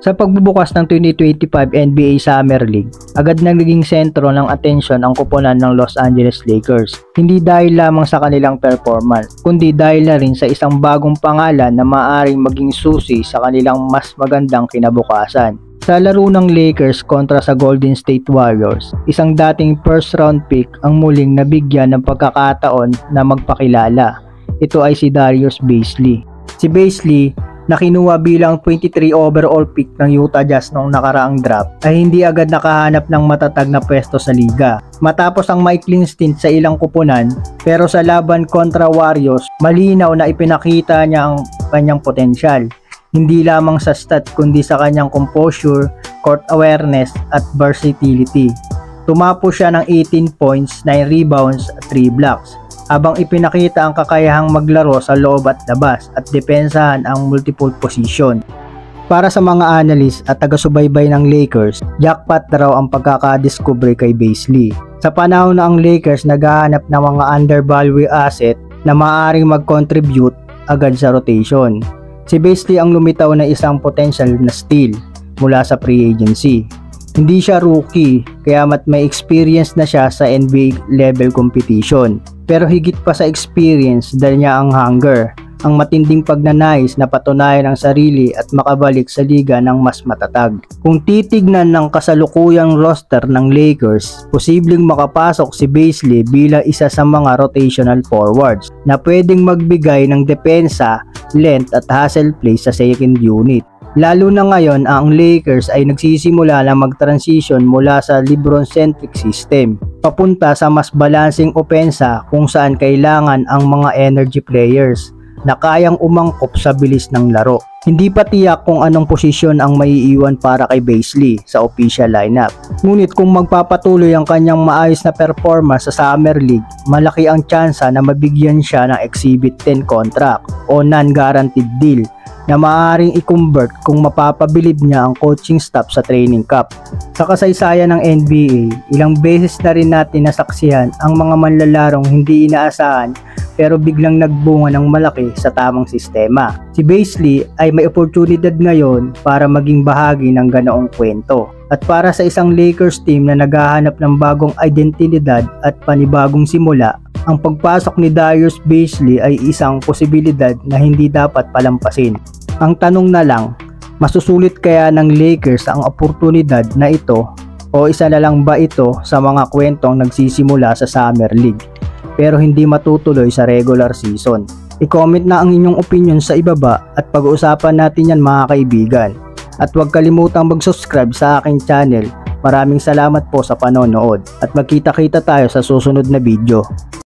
Sa pagbubukas ng 2025 NBA Summer League, agad nang naging sentro ng atensyon ang koponan ng Los Angeles Lakers. Hindi dahil lamang sa kanilang performance, kundi dahil na rin sa isang bagong pangalan na maaaring maging susi sa kanilang mas magandang kinabukasan. Sa laro ng Lakers kontra sa Golden State Warriors, isang dating first round pick ang muling nabigyan ng pagkakataon na magpakilala. Ito ay si Darius Bazley. Si Bazley, na kinuha bilang 23 overall pick ng Utah Jazz noong nakaraang draft, ay hindi agad nakahanap ng matatag na pwesto sa liga. Matapos ang maikling stint sa ilang kupunan, pero sa laban kontra Warriors, malinaw na ipinakita niya ang kanyang potensyal. Hindi lamang sa stat kundi sa kanyang composure, court awareness at versatility. Tumapo siya ng 18 points, 9 rebounds at 3 blocks. Habang ipinakita ang kakayahang maglaro sa loob at labas at depensahan ang multiple position. Para sa mga analyst at taga-subaybay ng Lakers, jackpot na raw ang pagkakadiscovery kay Bazley. Sa panahon na ang Lakers naghahanap ng mga undervalue asset na maaaring mag-contribute agad sa rotation. Si Bazley ang lumitaw na isang potential na steal mula sa free agency. Hindi siya rookie, kaya may experience na siya sa NBA level competition. Pero higit pa sa experience, dahil niya ang hunger, ang matinding pagnanais na patunayan ang sarili at makabalik sa liga ng mas matatag. Kung titignan ng kasalukuyang roster ng Lakers, posibleng makapasok si Bazley bilang isa sa mga rotational forwards na pwedeng magbigay ng depensa, length at hustle play sa second unit. Lalo na ngayon ang Lakers ay nagsisimula na mag-transition mula sa LeBron-centric system papunta sa mas balancing opensa kung saan kailangan ang mga energy players na kayang umangkop sa bilis ng laro. Hindi pa tiyak kung anong posisyon ang maiiwan para kay Bazley sa official lineup. Ngunit kung magpapatuloy ang kanyang maayos na performance sa Summer League, malaki ang tsansa na mabigyan siya ng Exhibit 10 contract o non-guaranteed deal na maaaring i-convert kung mapapabilib niya ang coaching staff sa training camp. Sa kasaysayan ng NBA, ilang beses na rin natin nasaksihan ang mga manlalarong hindi inaasahan pero biglang nagbunga ng malaki sa tamang sistema. Si Bazley ay may oportunidad ngayon para maging bahagi ng ganoong kwento. At para sa isang Lakers team na naghahanap ng bagong identidad at panibagong simula, ang pagpasok ni Darius Bazley ay isang posibilidad na hindi dapat palampasin. Ang tanong na lang, masusulit kaya ng Lakers ang oportunidad na ito o isa na lang ba ito sa mga kwentong nagsisimula sa Summer League pero hindi matutuloy sa regular season? I-comment na ang inyong opinion sa ibaba at pag-uusapan natin yan mga kaibigan. At huwag kalimutang mag-subscribe sa aking channel. Maraming salamat po sa panonood at magkita-kita tayo sa susunod na video.